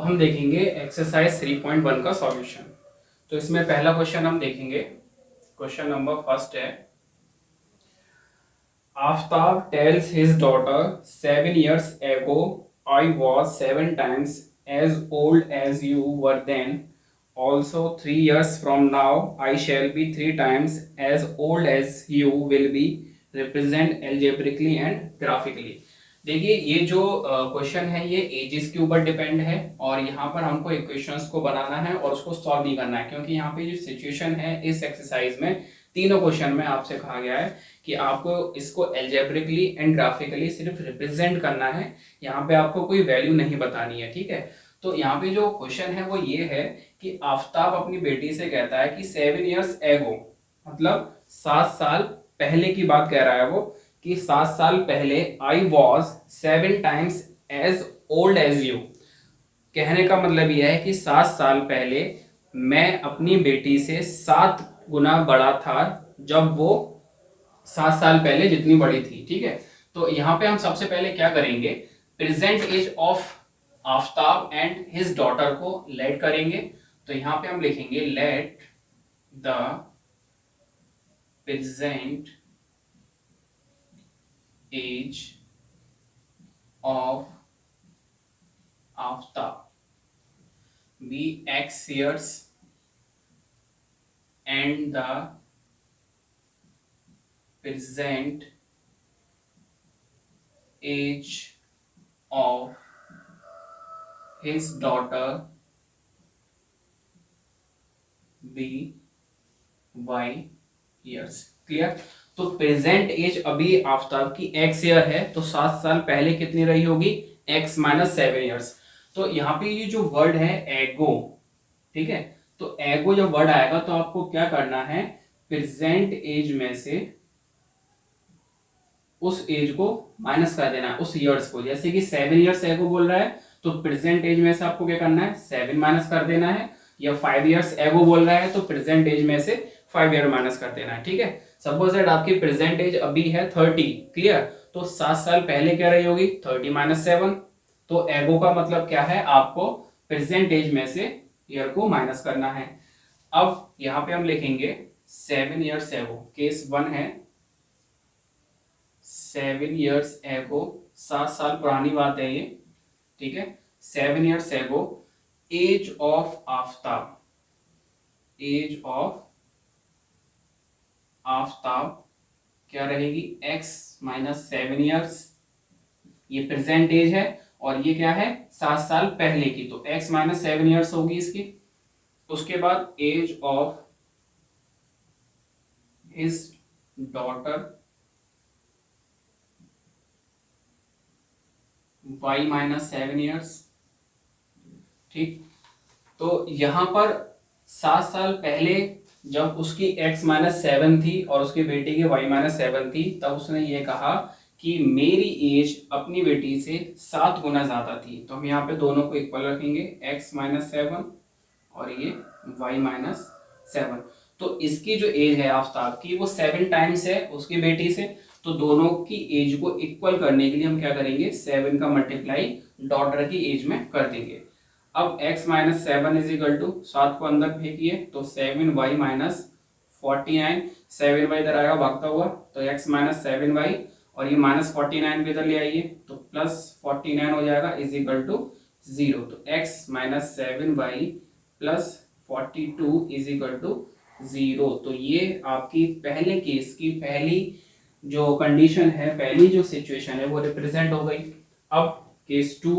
हम देखेंगे एक्सरसाइज 3.1 का सॉल्यूशन। तो इसमें पहला क्वेश्चन हम देखेंगे। क्वेश्चन नंबर फर्स्ट है, Aftab tales his daughter 7 years ago I was 7 times as old as you were then. Also 3 years from now I shall be 3 times as old as you will be. Represent algebraically and graphically. देखिए ये जो question है ये edges के ऊपर depend है और यहाँ पर हमको इक्वेशंस को बनाना है और उसको सॉल्व नहीं करना है, क्योंकि यहाँ पे जो सिचुएशन है इस एक्सरसाइज में तीनों क्वेश्चन में आपसे कहा गया है कि आपको इसको एल्जेब्रिकली एंड ग्राफिकली सिर्फ रिप्रेजेंट करना है। यहाँ पे आपको कोई वैल्यू नहीं बतानी है, ठीक है। तो यहाँ पे जो क्वेश्चन है वो ये है कि आफ्ताब अपनी बेटी से कहता है कि 7 years ago, मतलब 7 साल पहले की बात कह रहा है वो, कि 7 साल पहले I was 7 times age old age you. कहने का मतलब यह है कि 7 साल पहले मैं अपनी बेटी से 7 गुना बड़ा था जब वो 7 साल पहले जितनी बड़ी थी, ठीक है। तो यहाँ पे हम सबसे पहले क्या करेंगे, present age of Aftab and his daughter को लेट करेंगे। तो यहाँ पे हम लिखेंगे let the present age of Aftab be X years and the present age of his daughter be Y years। Clear. तो प्रेजेंट एज अभी आफ्ताब की X ईयर है, तो 7 साल पहले कितनी रही होगी, X माइनस 7 years। तो यहाँ पे ये जो वर्ड है एगो, ठीक है, तो एगो जब वर्ड आएगा तो आपको क्या करना है, प्रेजेंट एज में से उस एज को माइनस कर देना है, उस ईयर्स को। जैसे कि 7 years एगो बोल रहा है तो प्रेजेंट एज में से आपको क्या करना है, 7 माइनस कर देना है। या 5 years एगो बोल रहा है तो प्रेजेंट एज में से 5 year माइनस कर देना है, ठीक है। सपोज दैट आपकी प्रेजेंट एज अभी है 30, क्लियर। तो 7 साल पहले क्या रही होगी, 30 माइनस 7। तो एगो का मतलब क्या है, आपको प्रेजेंट एज में से ईयर को माइनस करना है। अब यहां पे हम लिखेंगे 7 years एगो, केस 1 है। 7 years एगो, 7 साल पुरानी बात है ये, ठीक है। 7 years ago age of Aftab, age of Aftab क्या रहेगी, x माइनस 7 years। ये प्रेजेंट एज है और ये क्या है, 7 साल पहले की, तो x माइनस 7 years होगी इसकी। उसके बाद age of his daughter y minus 7 years, ठीक। तो यहां पर 7 साल पहले जब उसकी x माइनस 7 थी और उसकी बेटी की y माइनस 7 थी, तब उसने ये कहा कि मेरी एज अपनी बेटी से 7 गुना ज्यादा थी। तो हम यहाँ पे दोनों को इक्वल रखेंगे, x माइनस 7 और ये y माइनस 7। तो इसकी जो एज है आफ्ताब की वो 7 times है उसकी बेटी से, तो दोनों की एज को इक्वल करने के लिए हम क्या करेंगे, 7 का मल्टीप्लाई डॉटर की एज में कर देंगे। अब x minus 7 is equal to 7 को अंदर फेंकिए तो 7y माइनस 49, 7y इधर आएगा भागता हुआ तो x माइनस 7y और ये माइनस 49 भी इधर ले आइए तो प्लस 49 हो जाएगा इज इक्वल टू 0। तो x minus 7y plus 42 is equal to 0। तो ये आपकी पहले केस की पहली जो कंडीशन है, पहली जो सिचुएशन है वो रिप्रेजेंट हो गई। अब केस 2,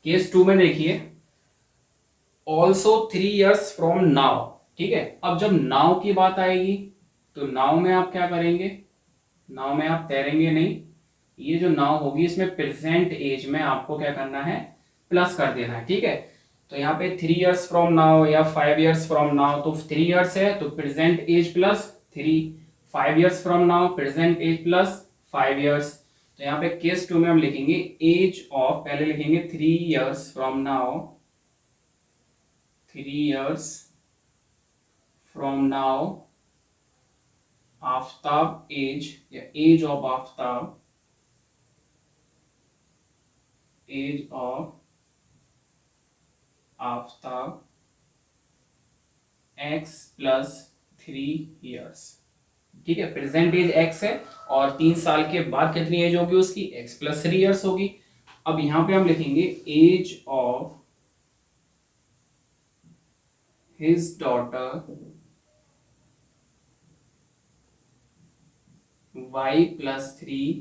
केस 2 में देखिए ऑल्सो 3 years फ्रॉम नाउ, ठीक है। अब जब नाउ की बात आएगी तो नाउ में आप क्या करेंगे, नाउ में आप तैरेंगे नहीं, ये जो नाउ होगी इसमें प्रेजेंट एज में आपको क्या करना है, प्लस कर देना है, ठीक है। तो यहाँ पे 3 years फ्रॉम नाउ या 5 years फ्रॉम नाउ, तो 3 years है तो present age plus 3, 5 years from now present age plus 5 years। तो यहाँ पे केस 2 में हम लिखेंगे एज ऑफ, पहले लिखेंगे 3 years from now, 3 years from now Aftab age या age of Aftab age of Aftab x plus 3 years। ठीक है, प्रेजेंट एज x है और 3 साल के बाद कितनी एज होगी उसकी, x प्लस 3 years होगी। अब यहां पे हम लिखेंगे age of his daughter y plus 3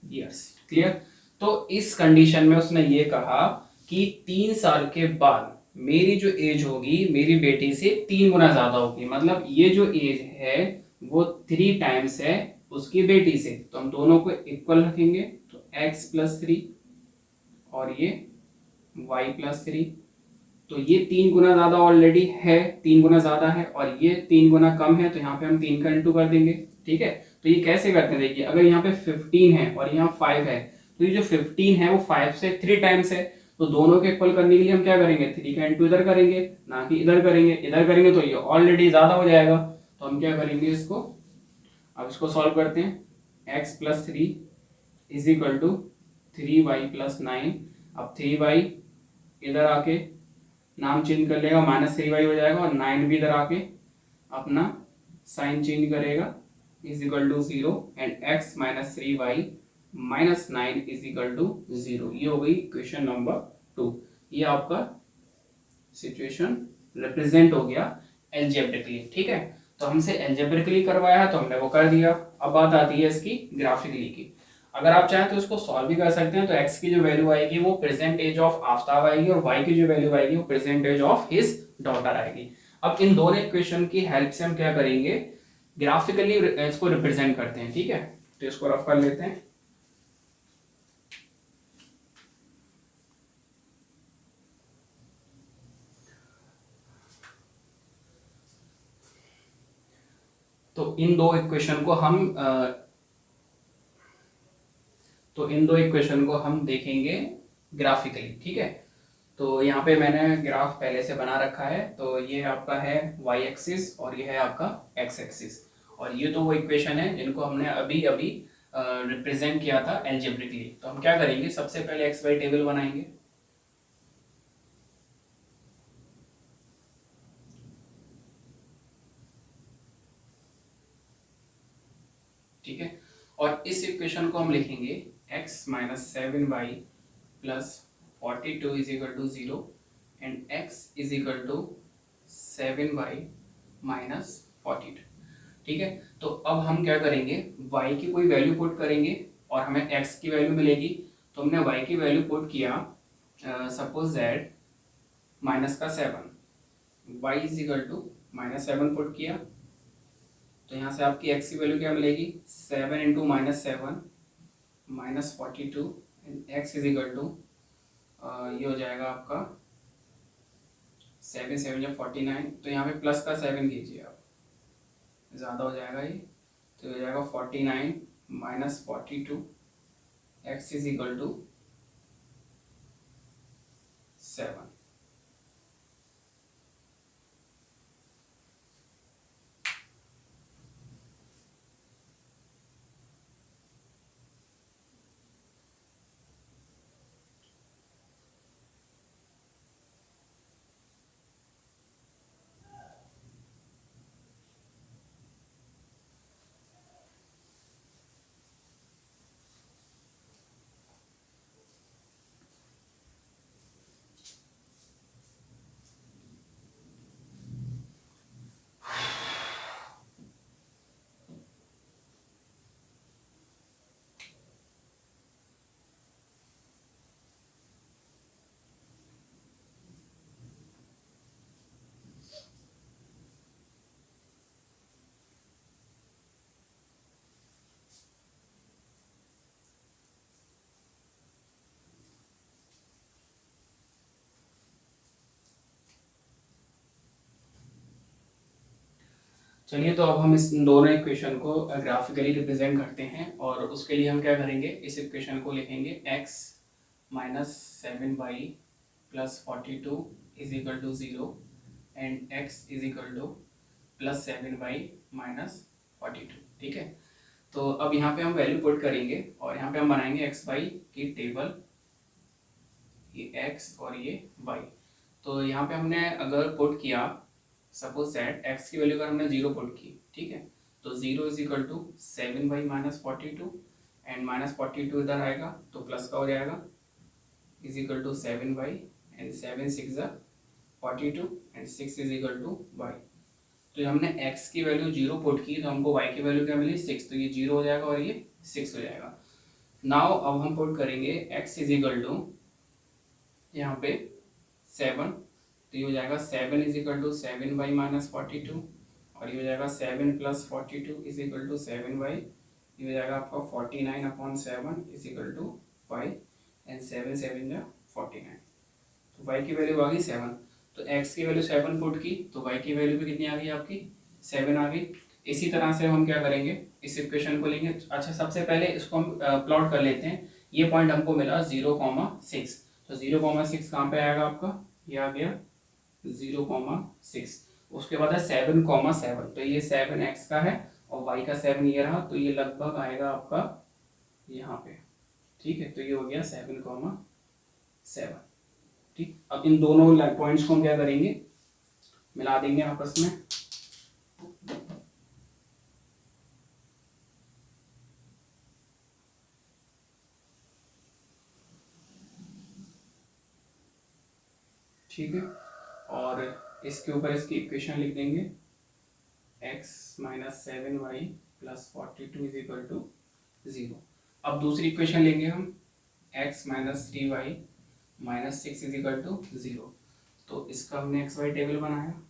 years। Clear. तो इस कंडीशन में उसने ये कहा कि 3 साल के बाद मेरी जो एज होगी मेरी बेटी से 3 गुना ज्यादा होगी, मतलब ये जो एज है वो 3 times है उसकी बेटी से, तो हम दोनों को इक्वल रखेंगे, तो x प्लस 3 और ये y प्लस 3। तो ये 3 गुना ज्यादा ऑलरेडी है, 3 गुना ज्यादा है और ये 3 गुना कम है, तो यहाँ पे हम 3 का इंटू कर देंगे। ठीक है, तो ये कैसे करते हैं, देखिए अगर यहाँ पे 15 है और यहाँ 5 है, तो ये जो 15 है वो 5 से 3 times है, तो दोनों के इक्वल करने के लिए हम क्या करेंगे, 3 का इंटू इधर करेंगे, ना कि इधर करेंगे। इधर करेंगे तो ये ऑलरेडी ज्यादा हो जाएगा, तो हम क्या करेंगे इसको, अब इसको सॉल्व करते हैं। x plus 3 is equal to 3y plus 9। अब 3y इधर आके नाम चेंज कर लेगा, -3y हो जाएगा, और 9 भी इधर आके अपना साइन चेंज करेगा, is equal to 0, and x minus 3y minus 9 is equal to 0। ये हो गई क्वेश्चन नंबर 2। ये आपका सिचुएशन रिप्रेजेंट हो गया एल्जेब्रिकली। ठीक है, तो हमसे एल्जेब्रिकली करवाया है तो हमने वो कर दिया। अब बात आती है इसकी ग्राफिकली की। अगर आप चाहें तो इसको सॉल्व भी कर सकते हैं, तो x की जो वैल्यू आएगी वो प्रेजेंट एज ऑफ आफ्ताब आएगी, और y की जो वैल्यू आएगी वो present age of his daughter आएगी। अब इन दोनों इक्वेशन की हेल्प से हम क्या करेंगे, ग्राफिकली इसको रिप्रेजेंट करते हैं। ठीक है, तो इसको रफ कर लेते हैं। तो इन दो इक्वेशन को हम देखेंगे ग्राफिकली। ठीक है, तो यहाँ पे मैंने ग्राफ पहले से बना रखा है, तो ये आपका है y एक्सिस और ये है आपका x एक्सिस, और ये तो वो इक्वेशन है जिनको हमने अभी अभी रिप्रेजेंट किया था एल्जेब्रिकली। तो हम क्या करेंगे, सबसे पहले एक्स वाई टेबल बनाएंगे। ठीक है, और इस इक्वेशन को हम लिखेंगे x minus 7y plus 42 is equal to 0, and x is equal to 7y minus 42। ठीक है, तो अब हम क्या करेंगे, y की कोई वैल्यू पुट करेंगे और हमें x की वैल्यू मिलेगी। तो हमने y की वैल्यू पुट किया, सपोज दैट माइनस का 7, y is equal to -7 put किया, तो यहाँ से आपकी x की वैल्यू क्या मिलेगी, 7 into -7 -42, and x is equal to ये हो जाएगा आपका 7 7 या 49, तो यहाँ पे प्लस का 7 कीजिए आप, ज़्यादा हो जाएगा ये, तो हो जाएगा 49 minus 42, x is equal to 7। चलिए, तो अब हम इस दोनों इक्वेशन को ग्राफिकली रिप्रेजेंट करते हैं, और उसके लिए हम क्या करेंगे, इस इक्वेशन को लिखेंगे x minus 7y plus 42 is equal to 0, and x is equal to plus 7y minus 42। ठीक है, तो अब यहाँ पे हम वैल्यू पुट करेंगे और यहाँ पे हम बनाएंगे एक्स वाई की टेबल, ये एक्स और ये वाई। तो यहाँ पे हमने अगर पुट किया, सपोज दैट एक्स की वैल्यू अगर हमने 0 पुट की, ठीक है, तो 0 इज इक्वल टू 7/-42 एंड -42 इधर आएगा तो प्लस का हो जाएगा, is equal to 7y and 7 6 42 and 6 is equal to y। तो हमने x की वैल्यू 0 पुट की तो हमको y की वैल्यू क्या मिली 6, तो ये 0 हो जाएगा और ये 6 हो जाएगा। नाउ अब हम पुट करेंगे x इज इक्वल टू यहाँ पे 7, तो ये हो जाएगा 7 इज इक्वल टू 7y-42 और ये हो जाएगा 7 + 42 इज इक्वल टू 7y, ये हो जाएगा आपका 49/7 इज इक्वल टू 5 एंड 7 7 जा 49। तो y की वैल्यू आ गई 7, तो x की वैल्यू 7 पुट की तो y की वैल्यू भी कितनी आ गई आपकी 7 आ गई। इसी तरह से हम क्या करेंगे, इस इक्वेशन को लेंगे। अच्छा, सबसे पहले इसको हम प्लॉट कर लेते हैं। ये पॉइंट हमको मिला 0,6, तो 0,6 कहाँ पे आएगा आपका, ये आ गया 0,6। उसके बाद है 7,7, तो ये 7x का है और y का 7 ये रहा, तो ये लगभग आएगा आपका यहाँ पे, ठीक है। तो ये हो गया 7,7। ठीक, अब इन दोनों पॉइंट्स को हम क्या करेंगे, मिला देंगे आपस में। ठीक है, और इसके ऊपर इसकी इक्वेशन लिख देंगे, x - 7y + 42 is equal to 0। अब दूसरी इक्वेशन लेंगे हम, x - 3y - 6 is equal to 0। तो इसका हमने एक्स वाई टेबल बनाया।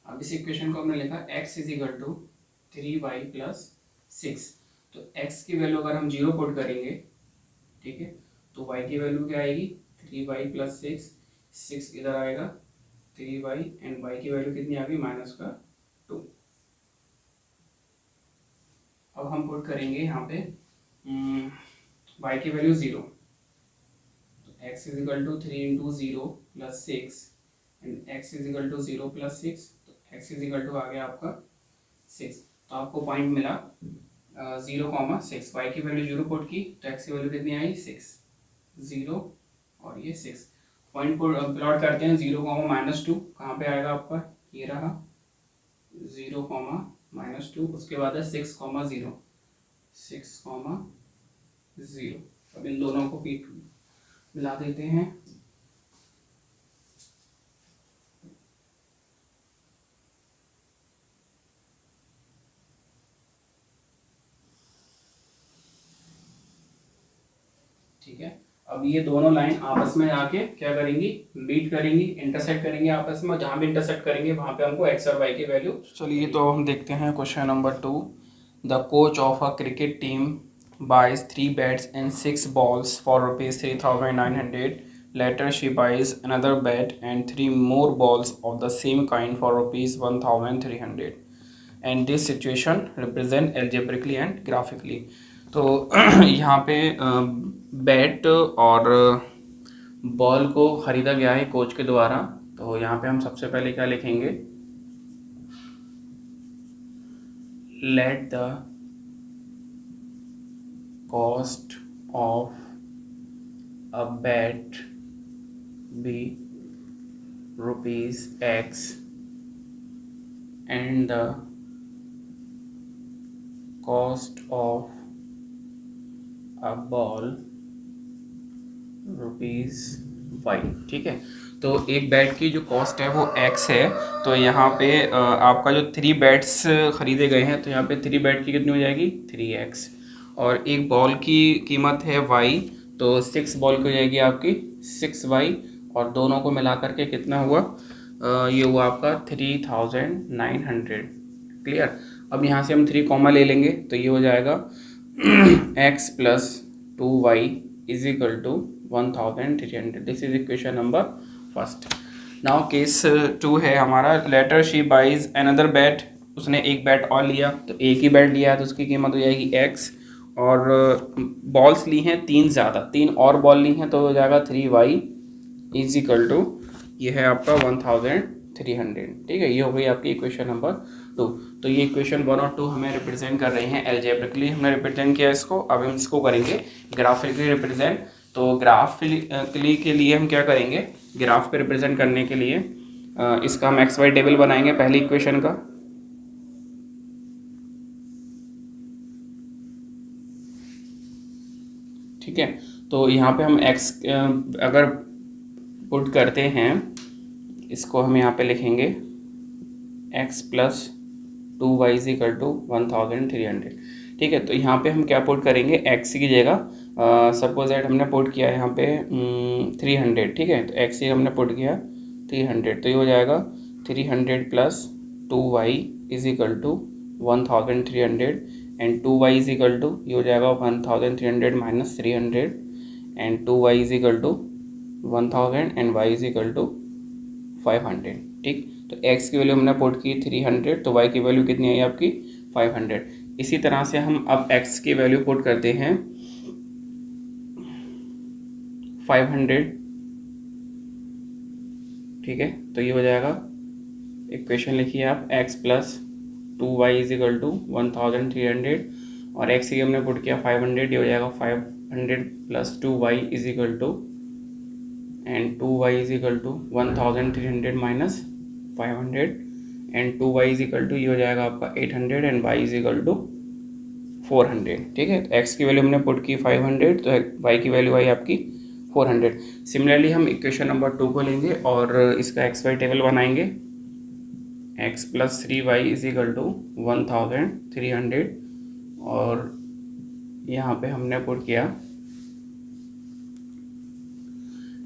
अब इस इक्वेशन को हमने लिखा x is equal to 3y + 6। तो x की वैल्यू अगर हम 0 पुट करेंगे, ठीक है, तो y की वैल्यू क्या आएगी 3y + 6, 6 इधर आएगा 3y एंड y की वैल्यू कितनी आ गई -2। अब हम पुट करेंगे यहाँ पे y की वैल्यू 0, तो x is equal to 3 × 0 + 6 and x is equal to 0 + 6, तो x इज इक्वल टू आ गया आपका 6। तो आपको पॉइंट मिला 0,6। y की वैल्यू 0 पुट की तो x की वैल्यू कितनी आई 6, 0 और ये 6। पॉइंट प्लॉट करते हैं 0,-2 कहाँ पे आएगा आपका, ये रहा 0,-2। उसके बाद है 6,0, 6,0। अब इन दोनों को मिला देते हैं। ठीक है, अब ये दोनों लाइन आपस में आके क्या करेंगी, मीट करेंगी, इंटरसेक्ट करेंगे आपस में। जहां भी इंटरसेक्ट करेंगे वहां पे हमको x और y की वैल्यू। चलिए, तो हम देखते हैं question number 2। The coach of a cricket team buys 3 bats and 6 balls for rupees 3,900. Later she buys another bat and 3 more balls of the same kind for rupees 1,300. And this situation represent algebraically and graphically. तो यहाँ पे bat और ball को खरीदा गया है coach के द्वारा। तो यहाँ पे हम सबसे पहले क्या लिखेंगे, let the cost of a bat be ₹X and the cost of a ball ₹Y। ठीक है, तो एक बैट की जो कॉस्ट है वो x है। तो यहाँ पे आपका जो 3 बैट्स खरीदे गए हैं, तो यहाँ पे 3 बैट की कितनी हो जाएगी 3x, और एक बॉल की कीमत है y, तो 6 बॉल की हो जाएगी आपकी 6y, और दोनों को मिला करके कितना हुआ, ये हुआ आपका 3,900। क्लियर। अब यहाँ से हम 3 कॉमा ले लेंगे तो ये हो जाएगा x + 2y is equal to 1,300। This is equation number 1। Now case 2 है हमारा, later she buys another bat. उसने एक बैट और लिया, तो एक ही बैट लिया है तो उसकी कीमत हो जाएगी x, और बॉल्स ली हैं 3 ज़्यादा, 3 और बॉल ली हैं तो हो जाएगा 3y इज इक्वल टू, ये है आपका 1,300। 300। ठीक है, ये हो गई आपकी इक्वेशन नंबर 2। तो ये इक्वेशन 1 और 2 हमें रिप्रेजेंट कर रही हैं एल्जेब्रिकली, हमने रिप्रेजेंट किया इसको। अब हम इसको करेंगे ग्राफिकली रिप्रेजेंट। तो ग्राफिकली के लिए हम क्या करेंगे, ग्राफ पे रिप्रेजेंट करने के लिए इसका हम एक्स वाई टेबल बनाएंगे पहली इक्वेशन का। ठीक है, तो यहाँ पे हम x अगर पुट करते हैं, इसको हम यहाँ पे लिखेंगे x plus 2y is equal to 1300। ठीक है, तो यहाँ पे हम क्या पुट करेंगे, x की जगह सपोज दैट हमने पुट किया यहाँ पे 300। ठीक है, तो x की हमने पुट किया 300, तो ये हो जाएगा 300 plus 2y is equal to 1300 and 2y is equal to, ये हो जाएगा 1300 minus 300 and 2y is equal to 1000 and y is equal to 500। ठीक, तो x की वैल्यू हमने पुट की 300, तो y की वैल्यू कितनी आई आपकी 500। इसी तरह से हम अब x की वैल्यू पुट करते हैं 500। ठीक है, तो ये हो जाएगा, इक्वेशन लिखिए आप x plus 2y is equal to 1300 और x की हमने पुट किया 500, ये हो जाएगा 500 plus 2y is equal to and 2y is equal to 1300 minus 500 and 2y is equal to, ये हो जाएगा आपका 800 and y is equal to 400। ठीक है, तो x की वैल्यू हमने पुट की 500, तो y की वैल्यू आई आपकी 400। सिमिलरली हम इक्वेशन नंबर 2 को लेंगे और इसका एक्स वाई टेबल बनाएंगे। x plus 3y is equal to 1300 और यहाँ पे हमने पुट किया,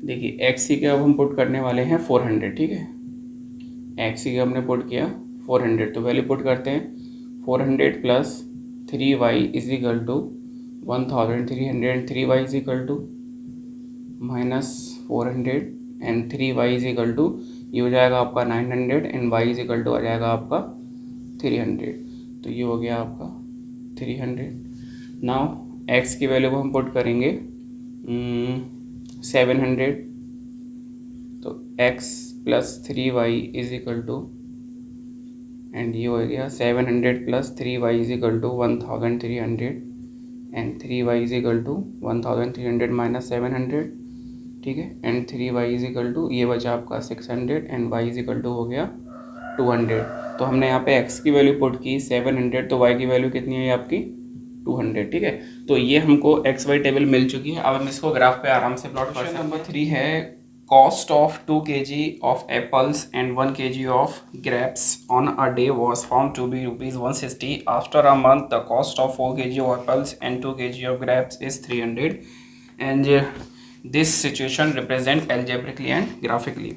देखिए x की अब हम पुट करने वाले हैं 400। ठीक है, x की हमने पुट किया 400, तो वैल्यू पुट करते हैं 400 plus 3y is equal to 1300 and 3y is equal to minus 400 and 3y is equal to, ये हो जाएगा आपका 900 and y is equal to आ जाएगा आपका 300। तो ये हो गया आपका 300। नाउ x की वैल्यू को हम पुट करेंगे 700, तो x plus 3y is equal to and ये हो गया 700 plus 3y is equal to 1300 and 3y is equal to 1300 minus 700। ठीक है, and 3y is equal to, ये बचा आपका 600 and y is equal to हो गया 200। तो हमने यहाँ पे x की वैल्यू पुट की 700, तो y की वैल्यू कितनी है आपकी 200। ठीक है, तो ये हमको एक्स वाई टेबल मिल चुकी है। अब हम इसको ग्राफ पे आराम से प्लॉट कर सकते हैं। नंबर 3 है cost of 2 kg of apples and 1 kg of grapes on a day was found to be ₹160। After a month the cost of 4 kg of apples and 2 kg of grapes is 300 and this situation represent algebraically and graphically.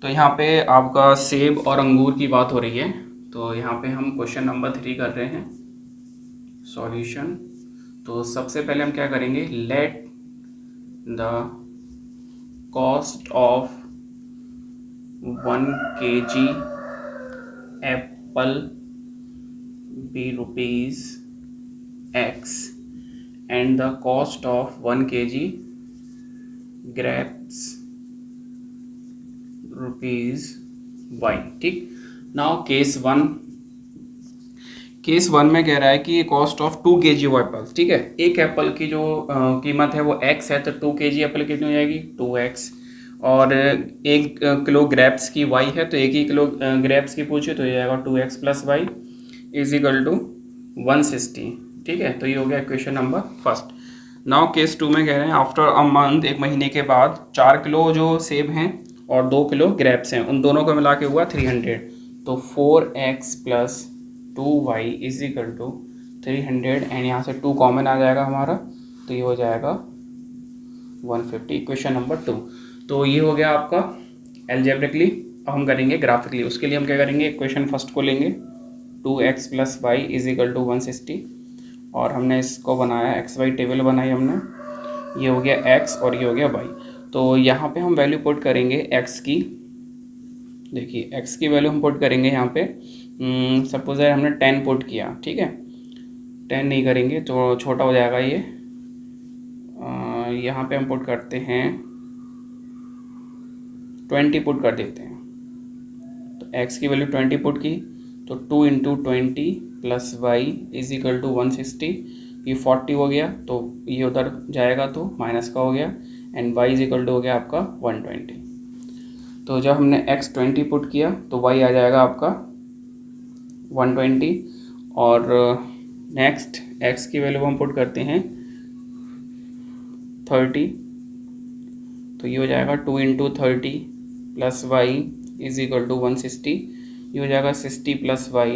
तो यहाँ पे आपका सेब और अंगूर की बात हो रही है। तो यहाँ पे हम क्वेश्चन नंबर 3 कर रहे हैं, सॉल्यूशन। तो सबसे पहले हम क्या करेंगे, let the cost of 1 kg apple be ₹X and the cost of 1 kg grapes ₹Y। ठीक, नाउ केस वन में कह रहा है कि cost of 2 kg of apples. ठीक है, एक एप्पल की जो कीमत है वो x है, तो 2 kg एप्पल कितनी हो जाएगी 2x, और 1 किलो ग्रेप्स की y है, तो 1 ही किलो ग्रेप्स की पूछे तो ये जाएगा 2x plus y is equal to 160। ठीक है, तो ये हो गया equation number first. Now case 2 में कह रहे हैं आफ्टर अ मंथ, एक महीने के बाद 4 किलो जो सेब हैं और 2 किलो ग्रेप्स हैं, उन दोनों को मिला के हुआ 300। तो 4x plus 2y is equal to 300 and यहाँ से 2 कॉमन आ जाएगा हमारा, तो ये हो जाएगा 150, इक्वेशन नंबर 2। तो ये हो गया आपका एल्जेब्रिकली। अब हम करेंगे ग्राफिकली। उसके लिए हम क्या करेंगे, इक्वेशन फर्स्ट को लेंगे 2x plus Y is equal to 160 और हमने इसको बनाया एक्स वाई टेबल बनाई हमने, ये हो गया x और ये हो गया y। तो यहाँ पे हम वैल्यू पुट करेंगे x की, देखिए x की वैल्यू हम पुट करेंगे यहाँ पे, सपोज है हमने 10 पुट किया। ठीक है, 10 नहीं करेंगे तो छोटा हो जाएगा ये, यहाँ पे हम पुट करते हैं 20 पुट कर देते हैं। तो x की वैल्यू 20 पुट की, तो 2 इंटू 20 plus Y is equal to 160, ये 40 हो गया, तो ये उधर जाएगा तो माइनस का हो गया, and y is equal to हो गया आपका 120। तो जब हमने x 20 पुट किया तो y आ जाएगा आपका 120, और नेक्स्ट x की वैल्यू हम पुट करते हैं 30, तो ये हो जाएगा 2 इंटू 30 plus Y is equal to 160, ये हो जाएगा 60 plus Y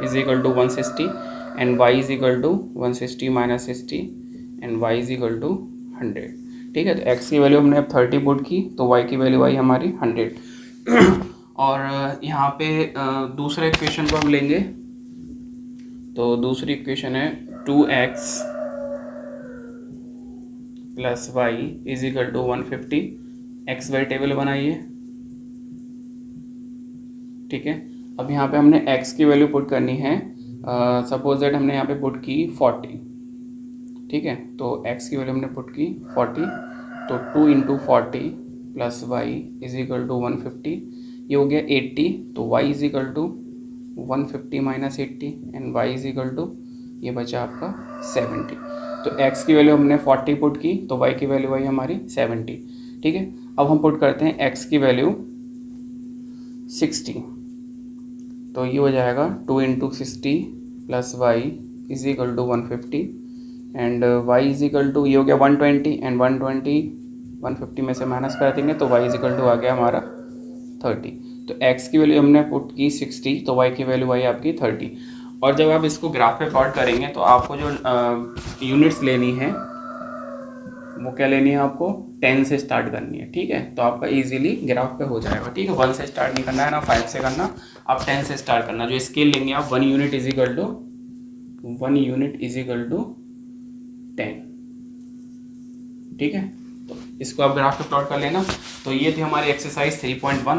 is equal to 160, and y is equal to 160 minus 60, and y is equal to 100। ठीक है, तो x की वैल्यू हमने अब 30 पुट की, तो y की वैल्यू आई हमारी 100। और यहाँ पे दूसरे इक्वेशन को हम लेंगे, तो दूसरी इक्वेशन है 2x plus Y is equal to 150। X Y table बनाइए। ठीक है, अब यहाँ पे हमने x की वैल्यू पुट करनी है, सपोज दैट हमने यहाँ पे पुट की 40। ठीक है, तो x की वैल्यू हमने पुट की 40, तो 2 इंटू 40 plus Y is equal to 150, ये हो गया 80, तो y is equal to 150 minus 80, and y is equal to ये बचा आपका 70। तो x की वैल्यू हमने 40 पुट की, तो y की वैल्यू आई हमारी 70। ठीक है, अब हम पुट करते हैं x की वैल्यू 60, तो ये हो जाएगा 2 इंटू 60 plus Y is equal to 150, and y is equal to ये हो गया 120, एंड 150 में से माइनस कर देंगे, तो y इज इक्वल टू आ गया हमारा 30। तो x की वैल्यू हमने पुट की 60, तो y की वैल्यू आई आपकी 30। और जब आप इसको ग्राफ पे प्लॉट करेंगे तो आपको जो यूनिट्स लेनी है वो क्या लेनी है, आपको 10 से स्टार्ट करनी है। ठीक है, तो आपका इजीली ग्राफ पे हो जाएगा। ठीक है, 1 से स्टार्ट नहीं करना है ना 5 से करना, आप 10 से स्टार्ट करना। जो स्केल लेंगे आप 1 यूनिट इज इक्वल टू 10। ठीक है, तो इसको आप ग्राफ पे प्लॉट कर लेना। तो ये थी हमारी एक्सरसाइज 3.1।